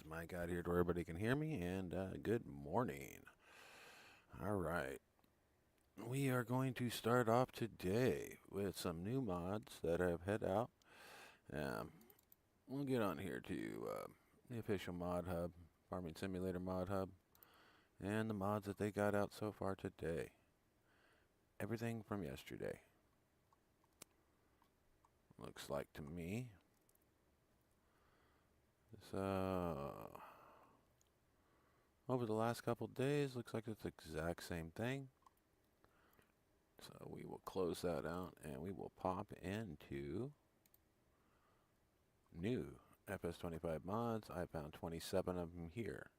mic out here to where everybody can hear me, and good morning. All right, we are going to start off today with some new mods that have head out. Um, we'll get on here to the official mod hub, Farming Simulator mod hub, and the mods that they got out so far today. Everything from yesterday. Looks like to me. So, over the last couple days, looks like it's the exact same thing. So we will close that out and we will pop into new FS25 mods. I found 27 of them here.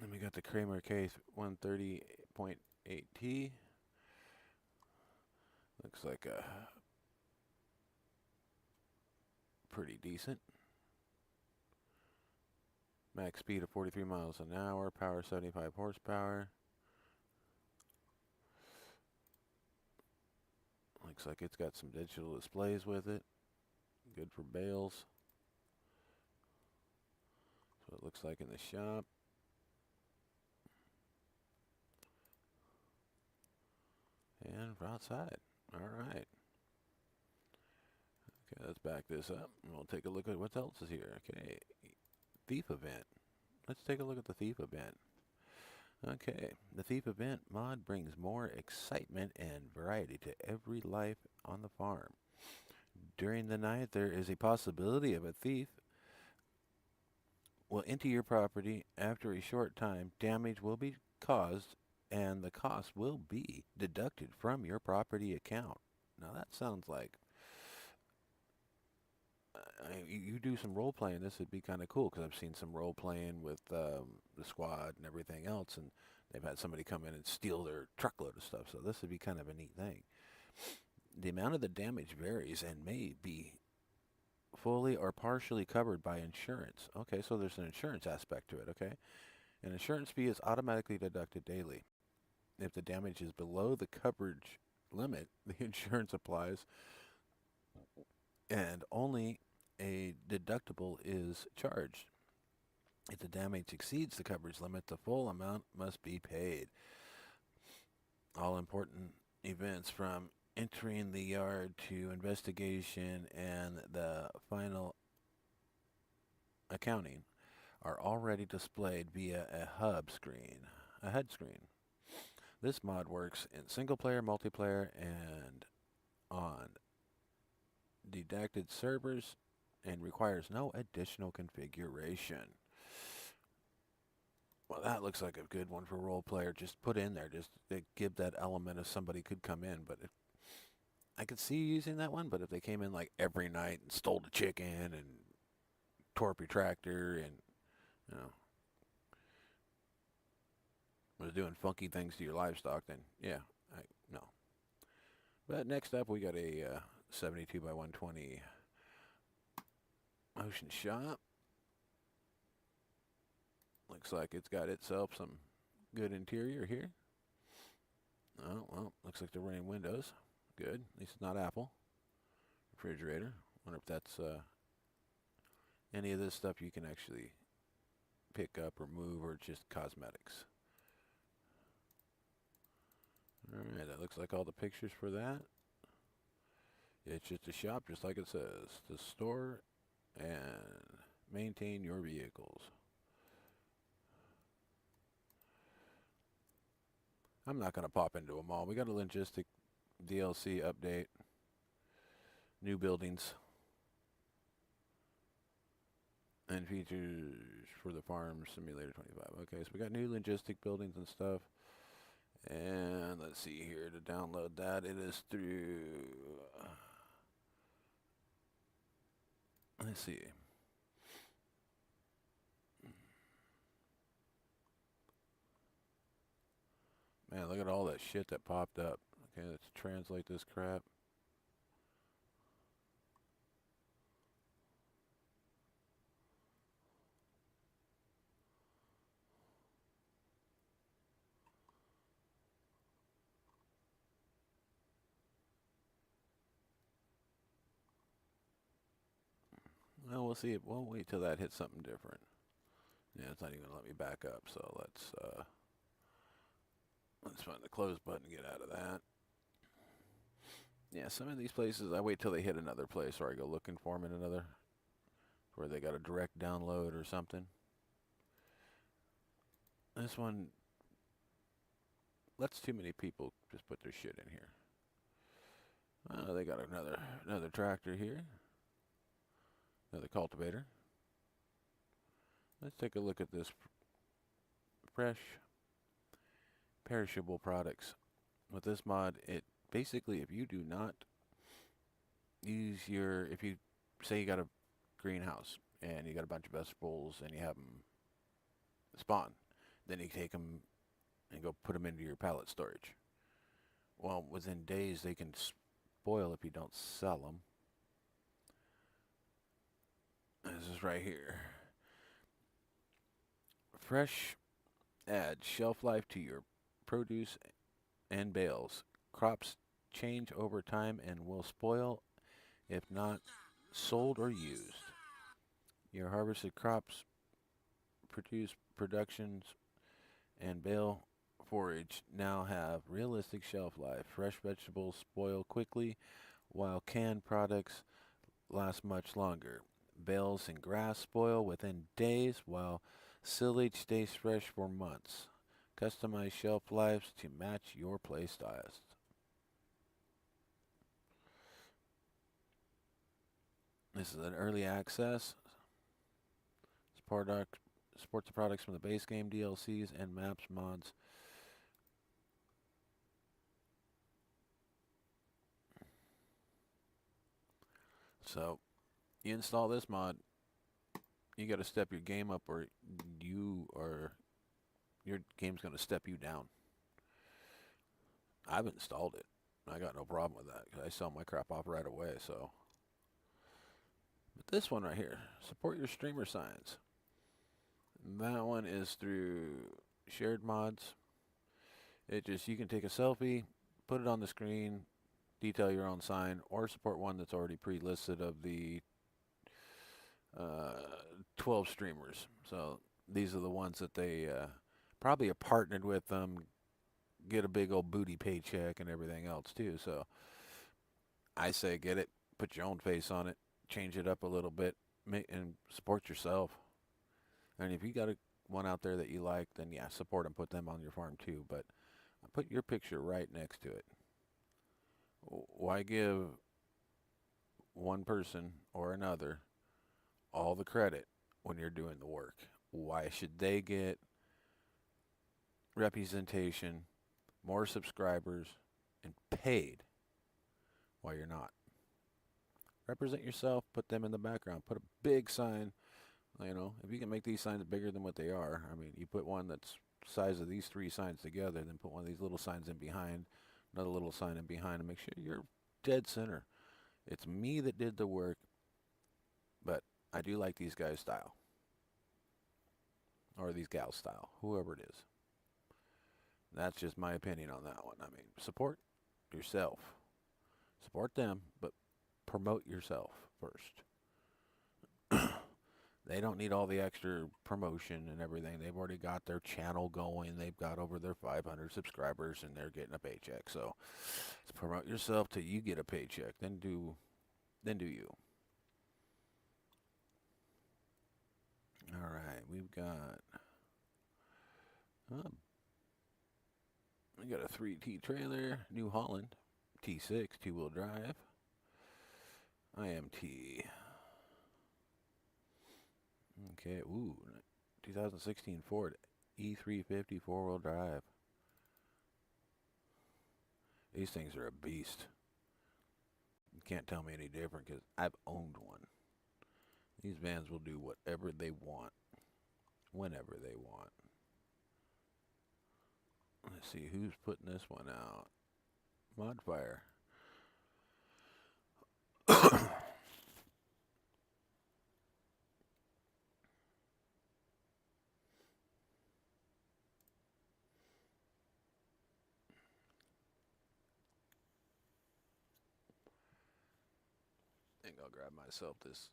Then we got the Kramer K130.8T. Looks like a pretty decent. Max speed of 43 miles an hour, power 75 horsepower. Looks like it's got some digital displays with it. Good for bales. So it looks like in the shop. And we're outside. All right. Okay, let's back this up and we'll take a look at what else is here. Okay, thief event. Let's take a look at the thief event. Okay, the thief event mod brings more excitement and variety to every life on the farm. During the night, there is a possibility of a thief will enter your property. After a short time, damage will be caused and the cost will be deducted from your property account. Now that sounds like you do some role playing. This would be kind of cool because I've seen some role playing with the squad and everything else, and they've had somebody come in and steal their truckload of stuff. So this would be kind of a neat thing. The amount of the damage varies and may be fully or partially covered by insurance. Okay, so there's an insurance aspect to it. Okay, an insurance fee is automatically deducted daily. If the damage is below the coverage limit, the insurance applies, and only a deductible is charged. If the damage exceeds the coverage limit, the full amount must be paid. All important events from entering the yard to investigation and the final accounting are already displayed via a HUD screen. This mod works in single player, multiplayer, and on dedacted servers and requires no additional configuration. Well, that looks like a good one for role player. Just put in there, just to give that element of somebody could come in. But I could see you using that one. But if they came in like every night and stole the chicken and tore up your tractor and you know was doing funky things to your livestock, then yeah, no. But next up, we got a 72 by 120 motion shop. Looks like it's got itself some good interior here. Oh, well, looks like they're running Windows. Good. At least it's not Apple. Refrigerator. Wonder if that's any of this stuff you can actually pick up or move or just cosmetics. Alright, that looks like all the pictures for that. It's just a shop, just like it says. To store and maintain your vehicles. I'm not going to pop into them all. We got a logistic DLC update. New buildings. And features for the Farm Simulator 25. Okay, so we got new logistic buildings and stuff. And let's see here to download that. It is through. Let's see. Man, look at all that shit that popped up. Okay, let's translate this crap. Well, we'll see. We'll wait till that hits something different. Yeah, it's not even gonna let me back up. So let's find the close button and get out of that. Yeah, some of these places I wait till they hit another place, or I go looking for them in another, where they got a direct download or something. This one lets too many people just put their shit in here. Oh, they got another tractor here, another cultivator. Let's take a look at this fresh perishable products. With this mod, it basically, if you do not use if you say you got a greenhouse and you got a bunch of vegetables and you have them spawn, then you take them and go put them into your pallet storage. Well, within days they can spoil if you don't sell them. This is right here. Fresh adds shelf life to your produce and bales. Crops change over time and will spoil if not sold or used. Your harvested crops, productions, and bale forage now have realistic shelf life. Fresh vegetables spoil quickly, while canned products last much longer. Bales and grass spoil within days, while silage stays fresh for months. Customize shelf lives to match your play styles. This is an early access. Supports the products from the base game, DLCs, and maps mods. So, you install this mod, you got to step your game up, or your game's going to step you down. I've installed it. I got no problem with that because I sell my crap off right away. So, but this one right here, support your streamer signs. That one is through shared mods. You can take a selfie, put it on the screen, detail your own sign, or support one that's already pre-listed of the 12 streamers. So these are the ones that they probably are partnered with them, get a big old booty paycheck and everything else too. So I say get it, put your own face on it, change it up a little bit, and support yourself. And if you got one out there that you like, then yeah, support them, put them on your farm too. But put your picture right next to it. Why give one person or another all the credit when you're doing the work? Why should they get representation, more subscribers, and paid while you're not? Represent yourself, put them in the background, put a big sign. You know, if you can make these signs bigger than what they are, I mean, you put one that's the size of these 3 signs together, then put one of these little signs in behind, another little sign in behind, and make sure you're dead center. It's me that did the work, but I do like these guys' style. Or these gals' style, whoever it is. That's just my opinion on that one. I mean, support yourself. Support them, but promote yourself first. They don't need all the extra promotion and everything. They've already got their channel going. They've got over their 500 subscribers, and they're getting a paycheck. So, promote yourself till you get a paycheck. Then do you. All right, we got a 3T trailer, New Holland, T6, 2-wheel drive, IMT. Okay, 2016 Ford E350 4-wheel drive. These things are a beast. You can't tell me any different because I've owned one. These vans will do whatever they want, whenever they want. Let's see who's putting this one out. Modfire. I think I'll grab myself this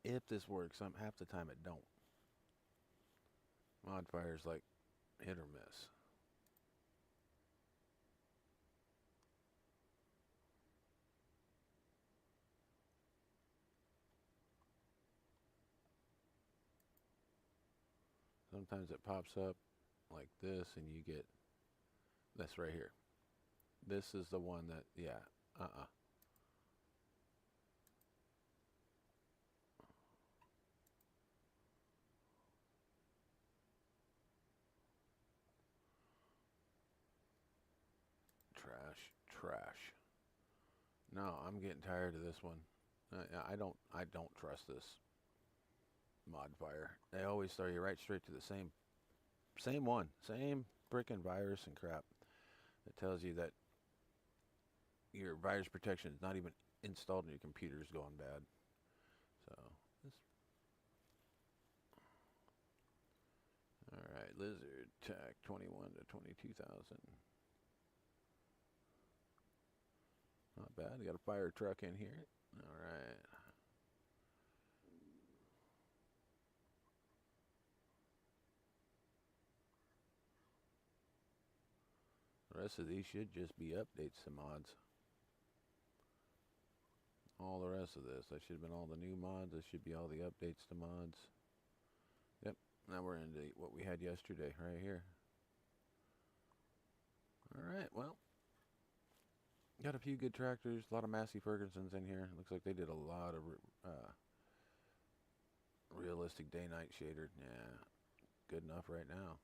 if this works. Half the time it don't. Modfire's like hit or miss. Sometimes it pops up like this and you get this right here. This is the one that, yeah, uh-uh. Trash, trash. No, I'm getting tired of this one. I don't trust this Modfire. They always throw you right straight to the same one, same frickin' virus and crap. It tells you that your virus protection is not even installed and your computer's going bad. So, this, all right, Lizard TAC 21 to 22,000. Not bad. Got a fire truck in here. All right. The rest of these should just be updates to mods. All the rest of this. That should have been all the new mods. This should be all the updates to mods. Yep. Now we're into what we had yesterday right here. All right. Well, got a few good tractors. A lot of Massey Fergusons in here. Looks like they did a lot of realistic day-night shader. Yeah. Good enough right now.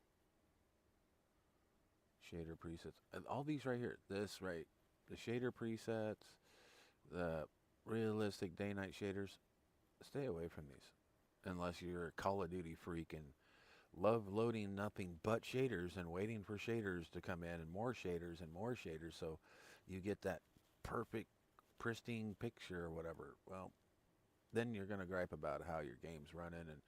Shader presets. And all these right here. This right. The shader presets. The realistic day-night shaders. Stay away from these. Unless you're a Call of Duty freak and love loading nothing but shaders and waiting for shaders to come in and more shaders and more shaders so you get that perfect pristine picture or whatever. Well, then you're going to gripe about how your game's running and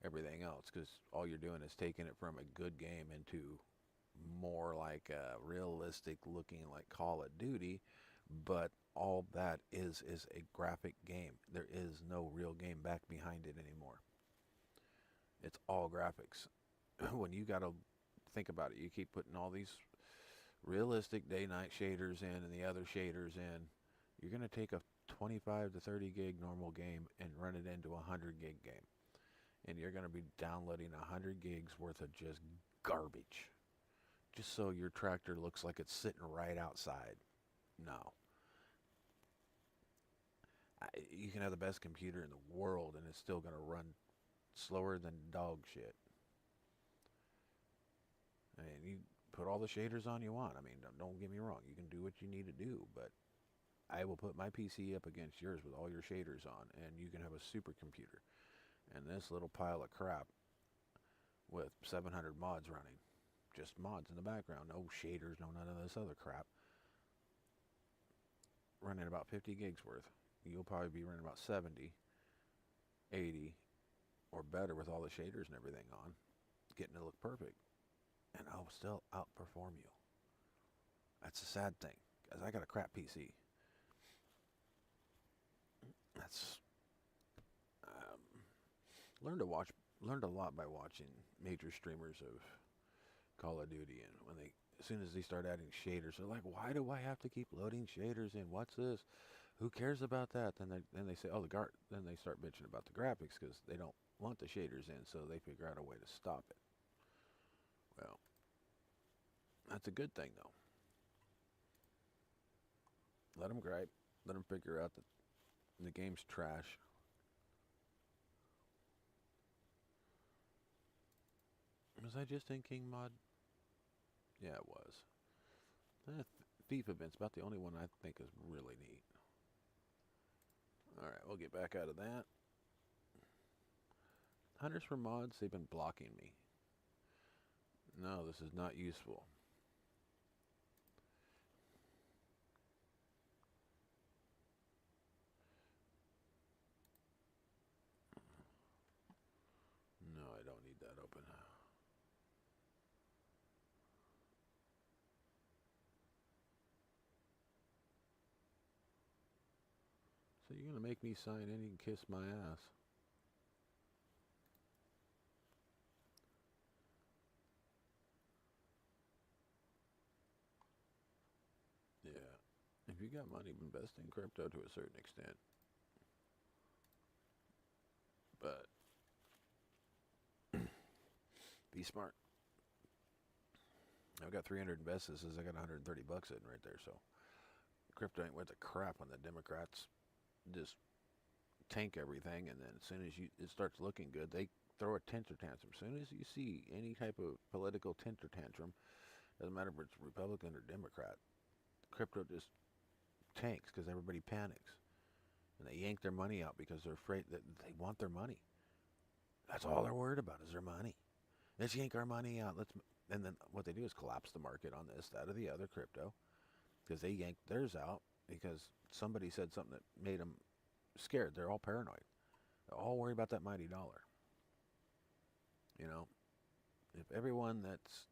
everything else because all you're doing is taking it from a good game into more like a realistic looking like Call of Duty, but all that is a graphic game. There is no real game back behind it anymore. It's all graphics. When you got to think about it, you keep putting all these realistic day-night shaders in and the other shaders in. You're going to take a 25 to 30 gig normal game and run it into a 100 gig game. And you're going to be downloading 100 gigs worth of just garbage. Just so your tractor looks like it's sitting right outside. No. You can have the best computer in the world and it's still going to run slower than dog shit. I mean, you put all the shaders on you want. I mean, don't get me wrong. You can do what you need to do, but I will put my PC up against yours with all your shaders on, and you can have a supercomputer. And this little pile of crap with 700 mods running. Just mods in the background. No shaders, no none of this other crap. Running about 50 gigs worth. You'll probably be running about 70, 80, or better with all the shaders and everything on. Getting it look perfect. And I'll still outperform you. That's a sad thing, because I got a crap PC. That's learned a lot by watching major streamers of Call of Duty, and when they, as soon as they start adding shaders, they're like, "Why do I have to keep loading shaders in? What's this? Who cares about that?" Then they say, "Oh, Then they start bitching about the graphics because they don't want the shaders in, so they figure out a way to stop it. Well, that's a good thing though. Let them gripe. Let them figure out that the game's trash. Was I just in King Mod? Yeah, it was. Thief event's about the only one I think is really neat. Alright, we'll get back out of that. Hunters for mods, they've been blocking me. No, this is not useful. No, I don't need that open. So you're going to make me sign in and kiss my ass. If you got money, invest in crypto to a certain extent. But be smart. I've got 300 invested. Says I got 130 bucks sitting right there. So crypto ain't worth a crap when the Democrats just tank everything, and then as soon as it starts looking good, they throw a temper tantrum. As soon as you see any type of political temper tantrum, doesn't matter if it's Republican or Democrat, crypto just tanks because everybody panics and they yank their money out because they're afraid that they want their money. That's all they're worried about is their money. Let's yank our money out. And then what they do is collapse the market on this, that, or the other crypto because they yanked theirs out because somebody said something that made them scared. They're all paranoid. They're all worried about that mighty dollar. You know, if everyone that's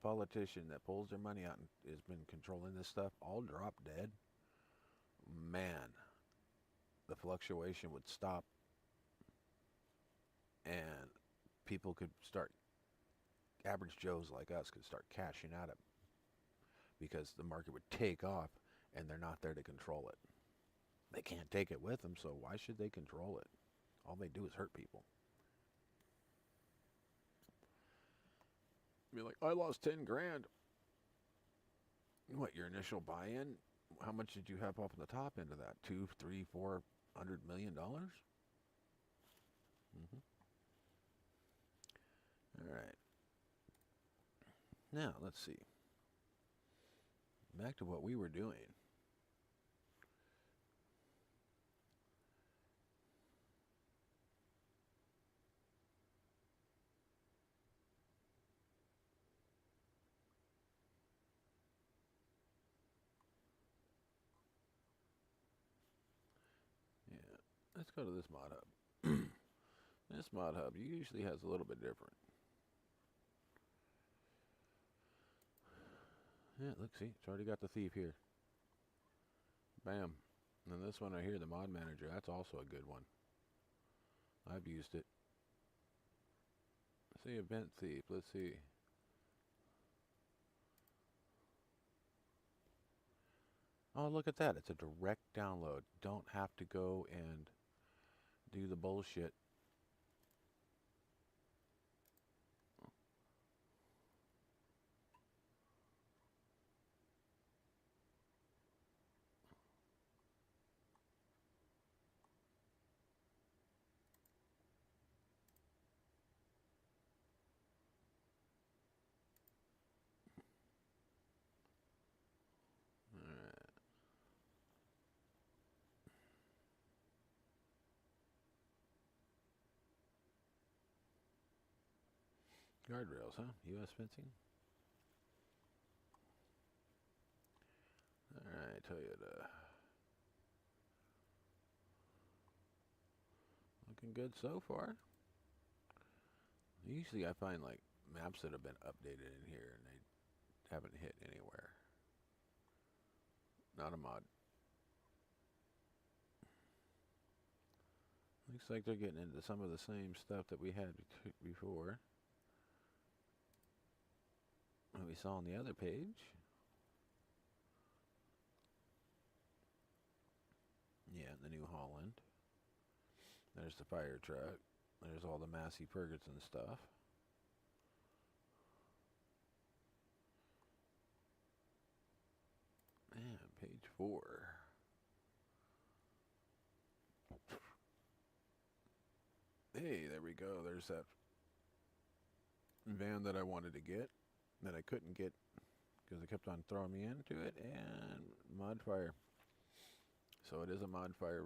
politician that pulls their money out and has been controlling this stuff all drop dead, man, the fluctuation would stop and people could start, average Joes like us could start cashing out it because the market would take off and they're not there to control it. They can't take it with them, so why should they control it? All they do is hurt people. Be like, I lost 10 grand. What, your initial buy-in? How much did you have off the top end of that? 2, 3, 400 $1 million? Mm-hmm. All right. Now, let's see. Back to what we were doing. Yeah, let's go to this mod hub. This mod hub usually has a little bit different. Yeah, look, see, it's already got the thief here. Bam. And then this one right here, the mod manager, that's also a good one. I've used it. Let's see, event thief, let's see. Oh, look at that. It's a direct download. Don't have to go and do the bullshit. Guardrails, huh? U.S. fencing? Alright, Toyota. Looking good so far. Usually I find like maps that have been updated in here and they haven't hit anywhere. Not a mod. Looks like they're getting into some of the same stuff that we had before. What we saw on the other page. Yeah, the New Holland. There's the fire truck. There's all the Massey Ferguson stuff. Man, page 4. Hey, there we go. There's that van that I wanted to get that I couldn't get because it kept on throwing me into it, and mod fire. So it is a mod fire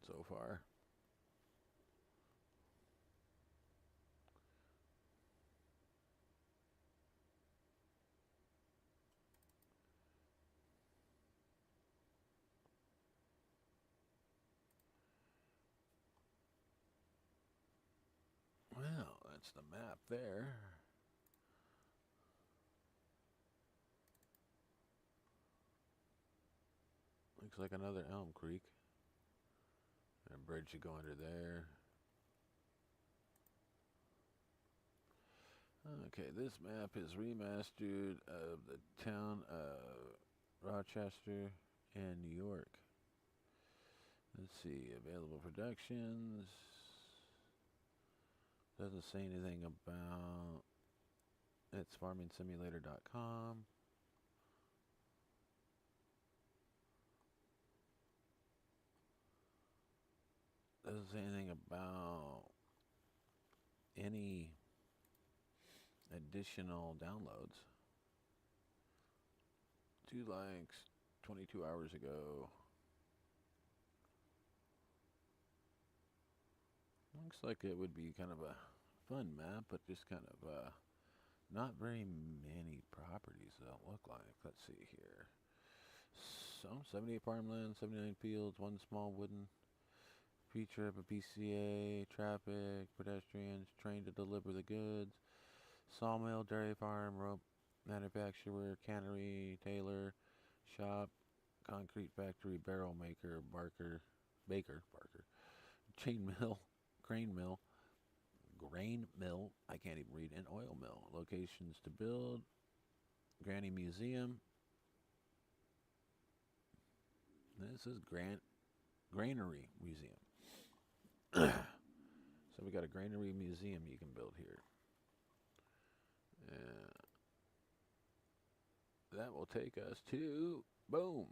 so far. Well, that's the map there. Looks like another Elm Creek. And a bridge to go under there. Okay, this map is remastered of the town of Rochester, and New York. Let's see, available productions. Doesn't say anything about. It's farmingsimulator.com. Doesn't say anything about any additional downloads. 2 likes 22 hours ago. Looks like it would be kind of a fun map, but just kind of not very many properties that'll look like. Let's see here. So 78 farmland, 79 fields, 1 small wooden feature of a PCA, traffic, pedestrians, train to deliver the goods, sawmill, dairy farm, rope manufacturer, cannery, tailor, shop, concrete factory, barrel maker, baker, chain mill, grain mill, I can't even read, and oil mill. Locations to build, Granny Museum. This is Granary Museum. So we got a granary museum you can build here. That will take us to, boom.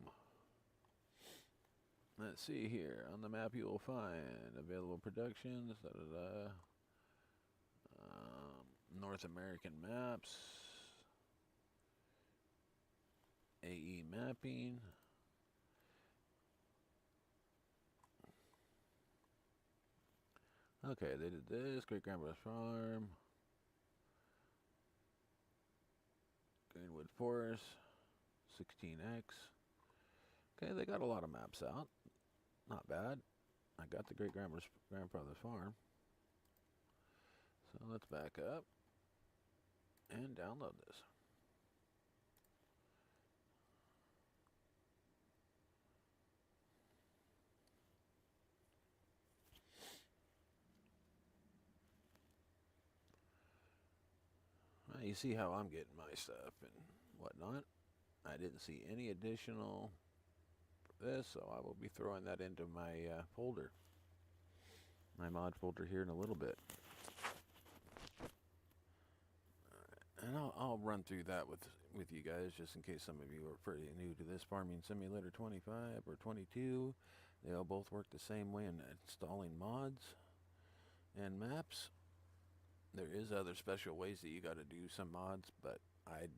Let's see here. On the map you will find available productions, North American maps, AE mapping. Okay, they did this. Great Grandpa's Farm. Greenwood Forest. 16X. Okay, they got a lot of maps out. Not bad. I got the Great Grandfather's Farm. So let's back up and download this. Well, you see how I'm getting my stuff and whatnot. I didn't see any additional for this, so I will be throwing that into my folder. My mod folder here in a little bit. And I'll run through that with you guys just in case some of you are pretty new to this Farming Simulator 25 or 22. They all both work the same way in installing mods and maps. There is other special ways that you got to do some mods, but I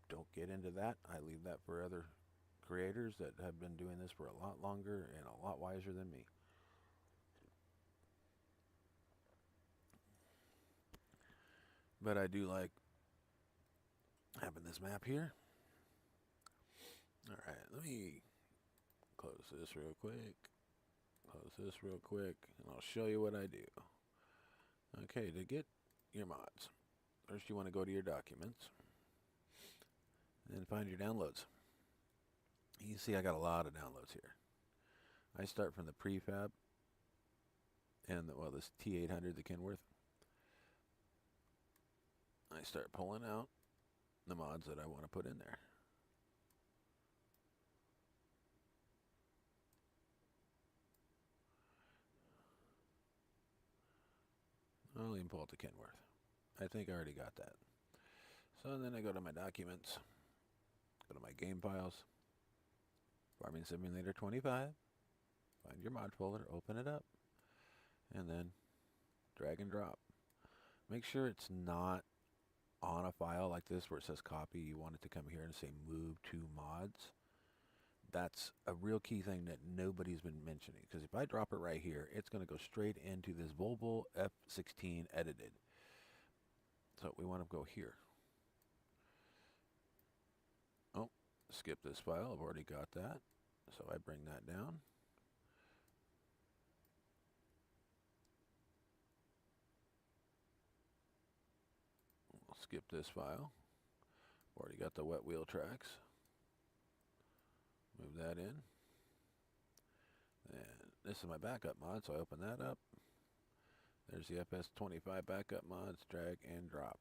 don't get into that. I leave that for other creators that have been doing this for a lot longer and a lot wiser than me. But I do like having this map here. Alright, let me close this real quick. And I'll show you what I do. Okay, to get your mods, first you want to go to your documents, and then find your downloads. You see I got a lot of downloads here. I start from the prefab, and this T800, the Kenworth. I start pulling out the mods that I want to put in there. I'll even pull out the Kenworth. I think I already got that. So then I go to my documents, go to my game files, Farming Simulator 25, find your mod folder, open it up, and then drag and drop. Make sure it's not on a file like this where it says copy. You want it to come here and say move to mods. That's a real key thing that nobody's been mentioning, because if I drop it right here, it's going to go straight into this Volvo F16 edited. So we want to go here. Oh, skip this file. I've already got that. So I bring that down. We'll skip this file. Already got the wet wheel tracks. Move that in. And this is my backup mod, so I open that up. There's the FS25 backup mods. Drag and drop.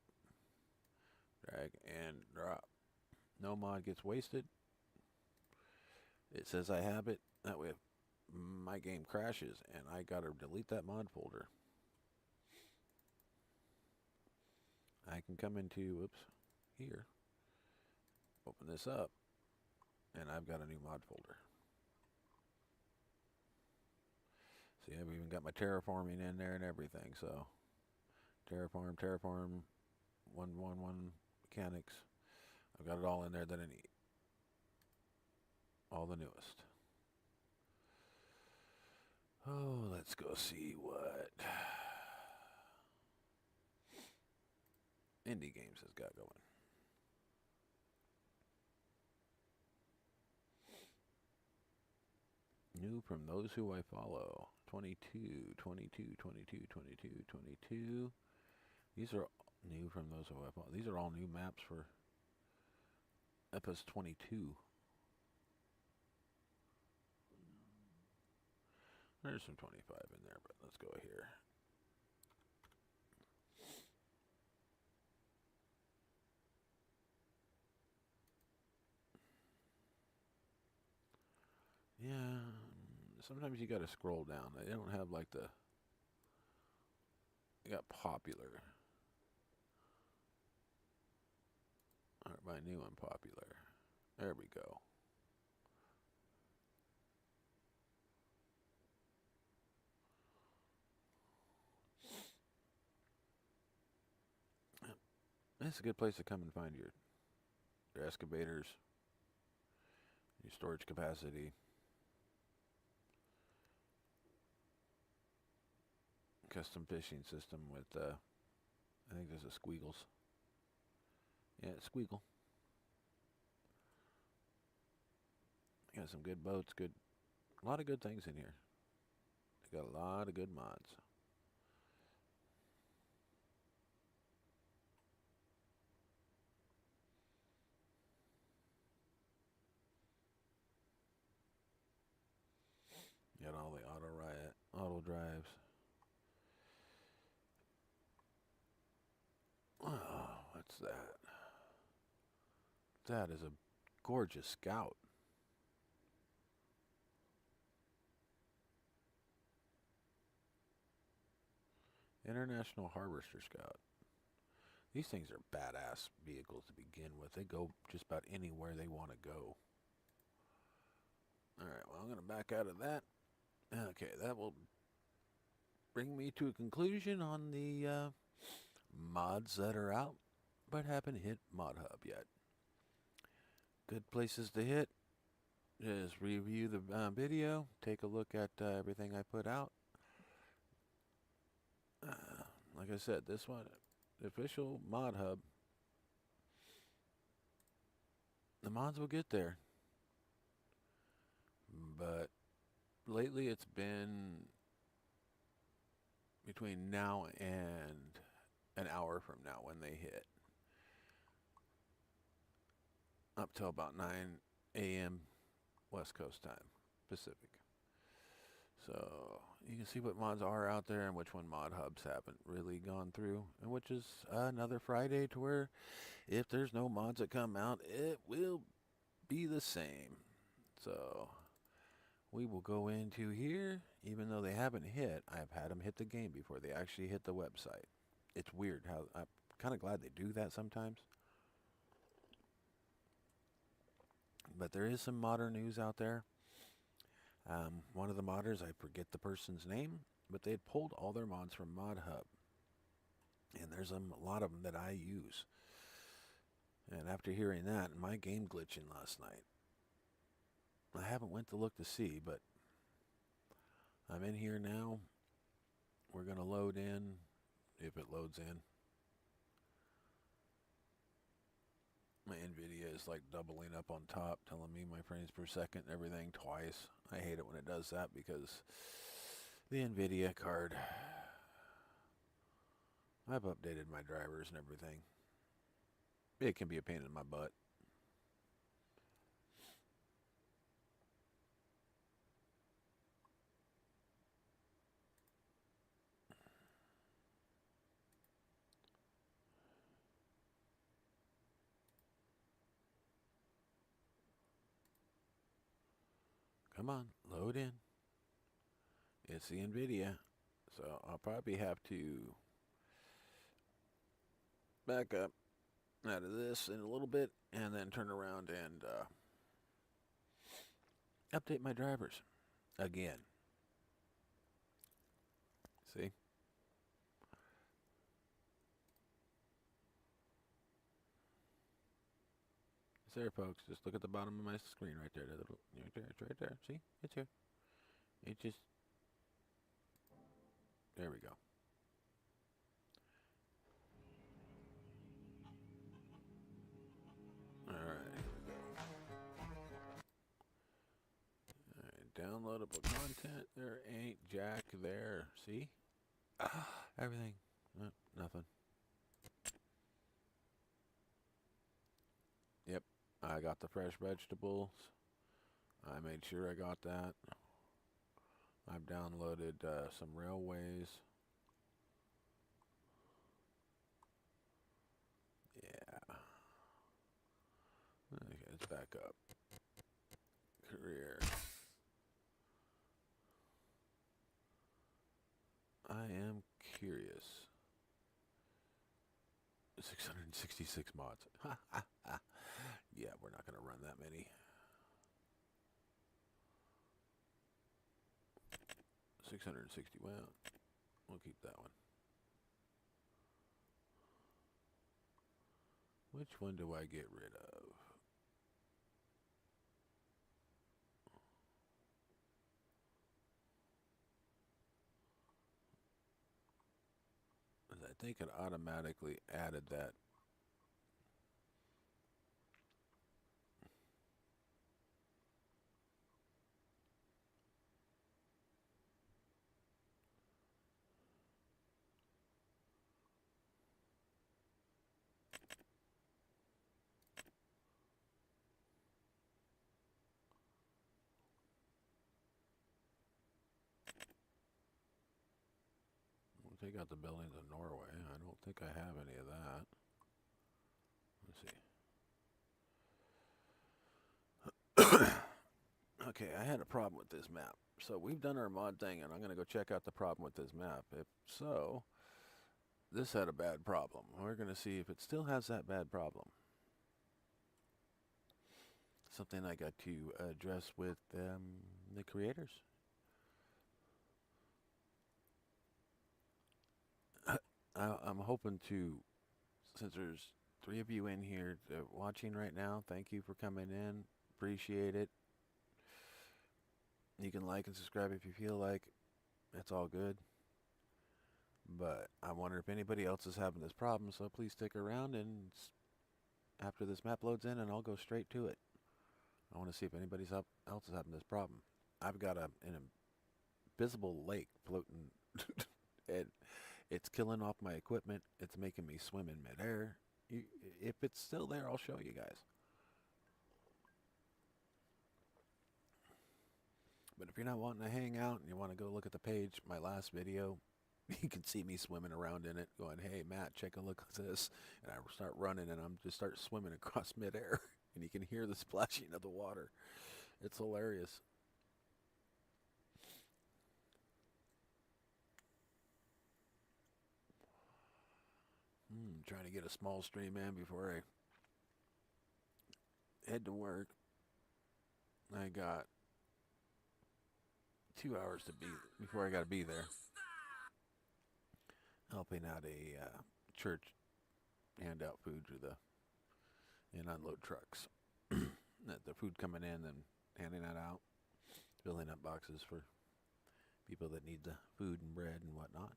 Drag and drop. No mod gets wasted. It says I have it. That way, if my game crashes and I gotta delete that mod folder, I can come into, whoops, here, open this up, and I've got a new mod folder. See, I've even got my terraforming in there and everything. So, terraform, 111 mechanics. I've got it all in there that I need. All the newest. Oh, let's go see what Indie Games has got going. New from those who I follow. 22, 22, 22, 22, 22. These are new from those who I follow. These are all new maps for FS25. There's some 25 in there, but let's go here. Yeah, sometimes you got to scroll down. They don't have like the. They got popular. Alright, my new unpopular. There we go. It's a good place to come and find your excavators, your storage capacity, custom fishing system with, I think there's a squiggles. Yeah, squiggle. Got some good boats, a lot of good things in here. They got a lot of good mods. Got all the auto drives. Oh, what's that? That is a gorgeous scout. International Harvester Scout. These things are badass vehicles to begin with. They go just about anywhere they want to go. Alright, well, I'm going to back out of that. Okay, that will bring me to a conclusion on the mods that are out but haven't hit ModHub yet. Good places to hit. Just review the video, take a look at everything I put out. Like I said, this one, the official ModHub, the mods will get there. But lately it's been between now and an hour from now when they hit. Up till about 9 a.m. West Coast time, Pacific. So you can see what mods are out there and which one mod hubs haven't really gone through, and which is another Friday to where if there's no mods that come out, it will be the same. So we will go into here, even though they haven't hit. I've had them hit the game before they actually hit the website. It's weird how I'm kind of glad they do that sometimes. But there is some modern news out there. One of the modders, I forget the person's name, but they had pulled all their mods from ModHub. And there's a lot of them that I use. And after hearing that, my game glitching last night, I haven't went to look to see, but I'm in here now. We're going to load in, if it loads in. My NVIDIA is like doubling up on top, telling me my frames per second and everything twice. I hate it when it does that because the NVIDIA card, I've updated my drivers and everything. It can be a pain in my butt. Come on, load in. It's the NVIDIA. So I'll probably have to back up out of this in a little bit and then turn around and update my drivers again. See? It's there, folks. Just look at the bottom of my screen right there. It's right there. See? It's here. It just... There we go. Alright, here we go. Alright, downloadable content. There ain't jack there. See? Everything. Nothing. Yep. I got the fresh vegetables. I made sure I got that. I've downloaded some railways. Yeah. Okay, let's back up. Career. I am curious. 666 mods. Yeah, we're not going to run that many. 660. Well, we'll keep that one. Which one do I get rid of? I think it automatically added that. We'll take out the buildings in Norway. I don't think I have any of that. Let's see. Okay, I had a problem with this map. So we've done our mod thing, and I'm going to go check out the problem with this map. If so, this had a bad problem. We're going to see if it still has that bad problem. Something I got to address with the creators. I'm hoping to, since there's 3 of you in here watching right now, thank you for coming in. Appreciate it. You can like and subscribe if you feel like. That's all good. But I wonder if anybody else is having this problem, so please stick around, and after this map loads in, and I'll go straight to it. I want to see if anybody else is having this problem. I've got an invisible lake floating, and it's killing off my equipment. It's making me swim in midair. If it's still there, I'll show you guys. But if you're not wanting to hang out and you want to go look at the page, my last video, you can see me swimming around in it going, hey, Matt, check a look at this. And I start running, and I'm just start swimming across midair. And you can hear the splashing of the water. It's hilarious. Trying to get a small stream in before I head to work. I got 2 hours to be before I got to be there. Helping out a church, hand out food to the and unload trucks. The food coming in and handing that out, filling up boxes for people that need the food and bread and whatnot.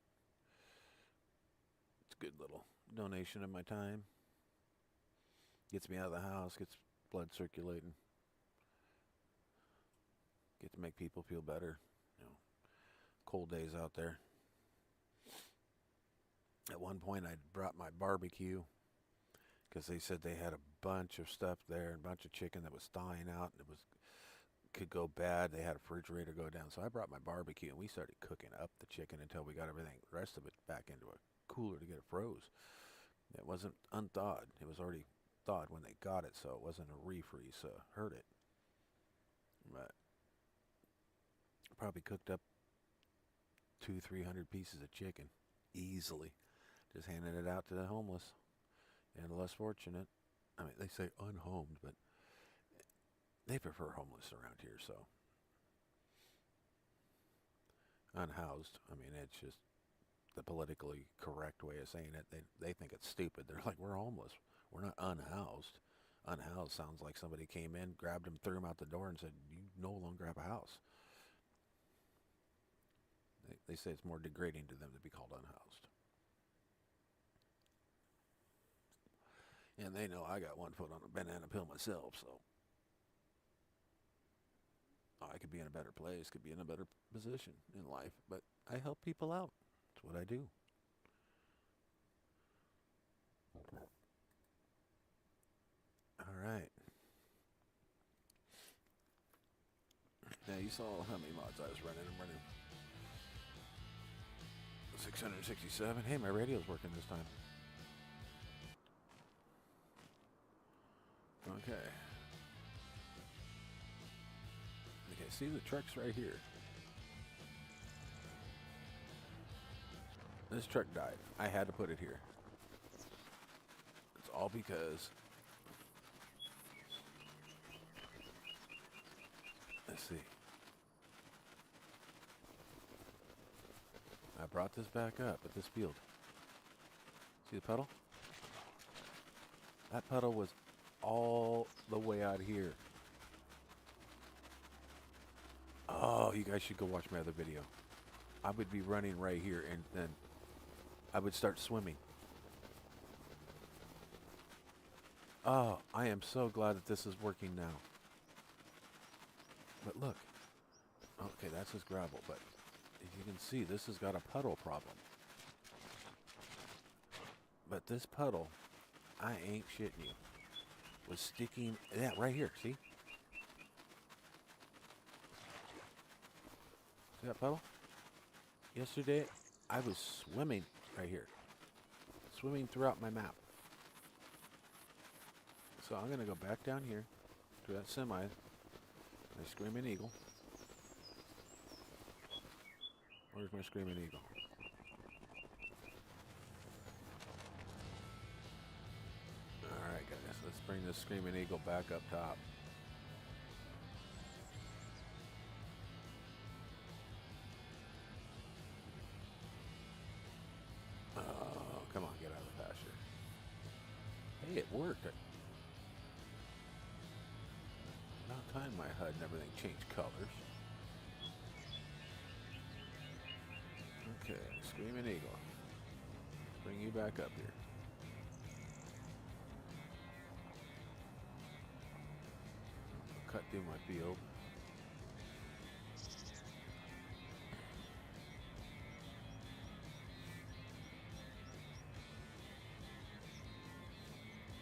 It's a good little donation of my time. Gets me out of the house, gets blood circulating. Get to make people feel better. You know, cold days out there. At one point, I brought my barbecue because they said they had a bunch of stuff there, a bunch of chicken that was thawing out, and could go bad. They had a refrigerator go down, so I brought my barbecue, and we started cooking up the chicken until we got everything, the rest of it, back into a cooler to get it froze. It wasn't unthawed. It was already thawed when they got it, so it wasn't a refreeze, so it hurt it. But Probably cooked up 200-300 pieces of chicken easily. Just handing it out to the homeless and the less fortunate. I mean, they say unhomed, but they prefer homeless around here, so unhoused. I mean, it's just the politically correct way of saying it. They think it's stupid. They're like, we're homeless. We're not unhoused. Unhoused sounds like somebody came in, grabbed him, threw him out the door, and said, you no longer have a house. They say it's more degrading to them to be called unhoused. And they know I got one foot on a banana peel myself, so I could be in a better place, could be in a better position in life, but I help people out. That's what I do. All right. Now you saw how many mods I was running. I'm running 667. Hey, my radio's working this time. Okay. Okay, see the truck's right here. This truck died. I had to put it here. It's all because... Let's see. I brought this back up at this field. See the puddle? That puddle was all the way out here. Oh, you guys should go watch my other video. I would be running right here and then I would start swimming. Oh, I am so glad that this is working now. But look. Okay, that's just gravel, but if you can see, this has got a puddle problem. But this puddle, I ain't shitting you, was sticking, yeah, right here, see? See that puddle? Yesterday, I was swimming right here. Swimming throughout my map. So I'm going to go back down here to that semi, my screaming eagle. Where's my screaming eagle? Alright guys, let's bring this screaming eagle back up top. Oh, come on, get out of the pasture. Hey, it worked. About time my HUD and everything changed colors. Okay, screaming eagle. Bring you back up here. Cut through my field.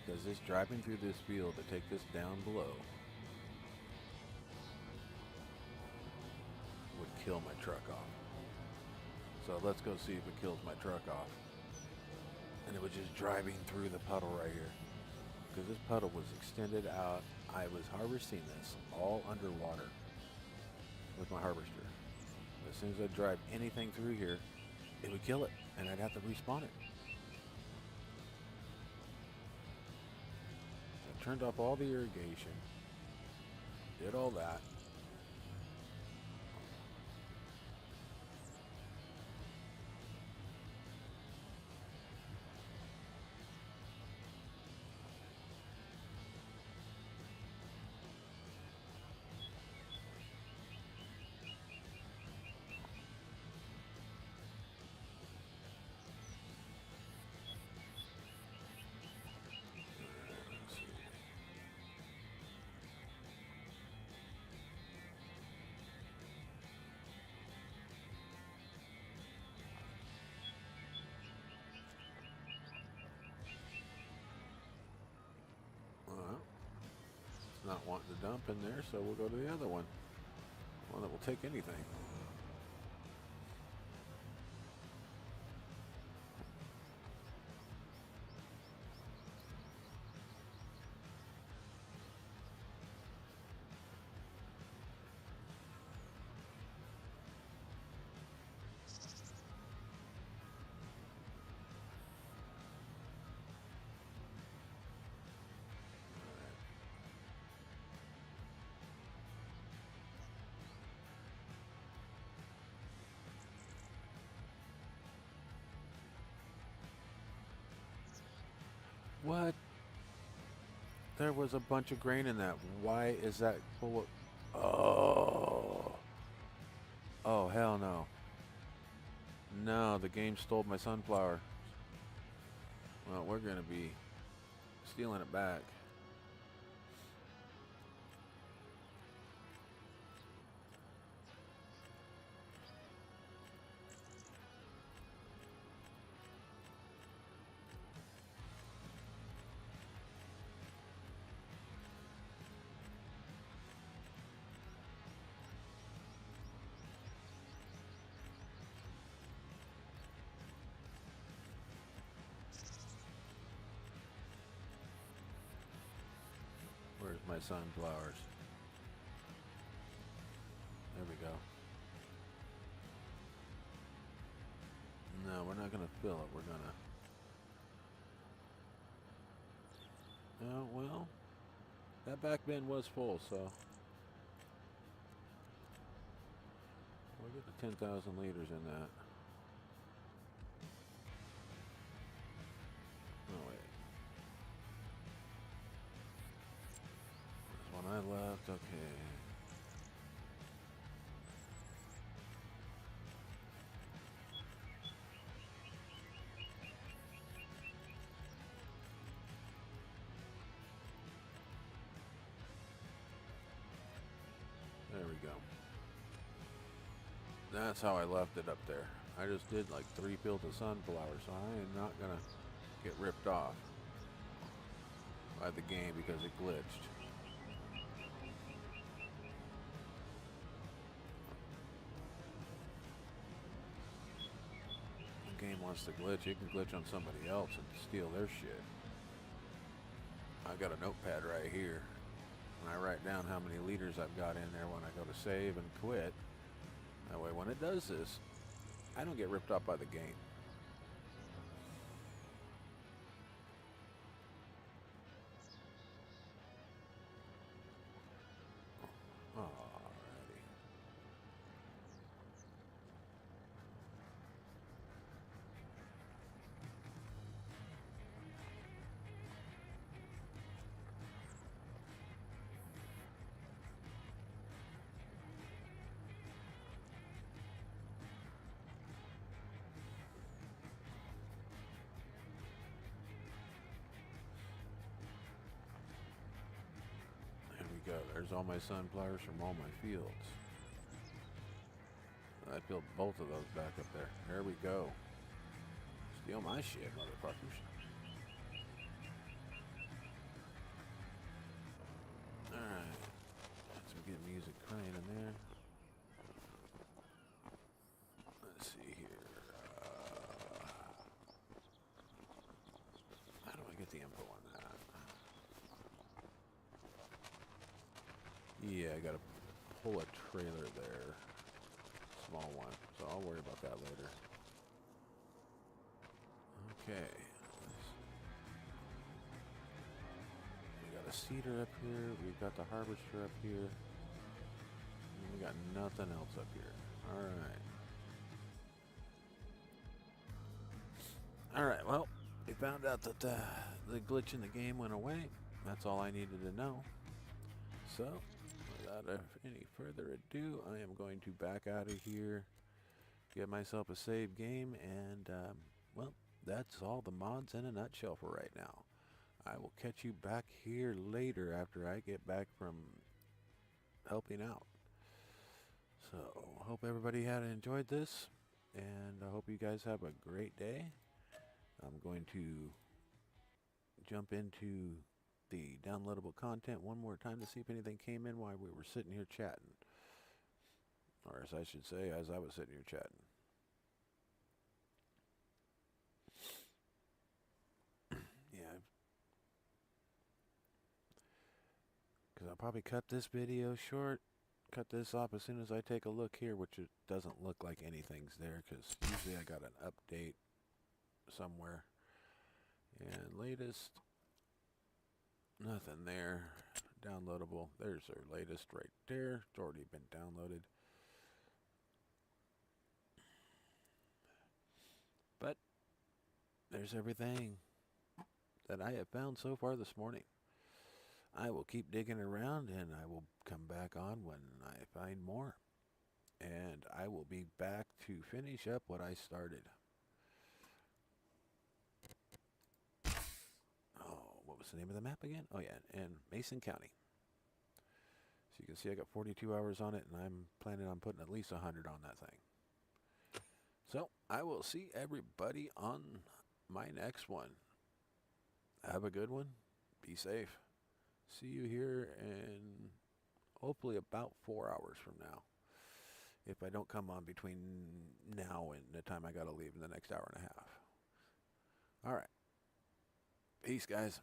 Because this driving through this field to take this down below would kill my truck off. So let's go see if it kills my truck off. And it was just driving through the puddle right here. Because this puddle was extended out. I was harvesting this all underwater with my harvester. As soon as I drive anything through here, it would kill it, and I'd have to respawn it. I turned off all the irrigation, did all that. Not wanting to dump in there, so we'll go to the other one that will take anything. What? There was a bunch of grain in that. Why is that full of... Oh. Oh, hell no. No, the game stole my sunflower. Well, we're going to be stealing it back. Where's my sunflowers? There we go. No, we're not going to fill it. We're going to... Oh, well. That back bin was full, so... We'll get the 10,000 liters in that. Oh, wait. There's one I left. Okay. There we go. That's how I left it up there. I just did like 3 fields of sunflowers, so I am not going to get ripped off by the game because it glitched. The game wants to glitch. It can glitch on somebody else and steal their shit. I got a notepad right here. And I write down how many liters I've got in there when I go to save and quit. That way when it does this, I don't get ripped off by the game. Alrighty. There we go. There's all my sunflowers from all my fields. I filled both of those back up there. There we go. Steal my shit, motherfuckers. Alright. Let's get music playing in there. Let's see here. How do I get the info on that? Yeah, I gotta pull a trailer there. Small one. So I'll worry about that later. Okay. We got a cedar up here. We've got the harvester up here. And we got nothing else up here. Alright. Alright, well, we found out that the glitch in the game went away. That's all I needed to know. So, without any further ado, I am going to back out of here, get myself a save game, and, well, that's all the mods in a nutshell for right now. I will catch you back here later after I get back from helping out. So, hope everybody had enjoyed this, and I hope you guys have a great day. I'm going to jump into the downloadable content one more time to see if anything came in while we were sitting here chatting. Or as I should say, as I was sitting here chatting. Yeah. Because I'll probably cut this video short. Cut this off as soon as I take a look here, which it doesn't look like anything's there because usually I got an update somewhere. And latest, nothing there. Downloadable, there's our latest right there. It's already been downloaded. But there's everything. that I have found so far this morning. I will keep digging around and I will come back on when I find more. And I will be back to finish up what I started. Oh, what was the name of the map again? Oh yeah, in Mason County. So you can see I got 42 hours on it, and I'm planning on putting at least 100 on that thing. So I will see everybody on my next one. Have a good one. Be safe. See you here in hopefully about 4 hours from now. If I don't come on between now and the time I got to leave in the next hour and a half. All right. Peace, guys.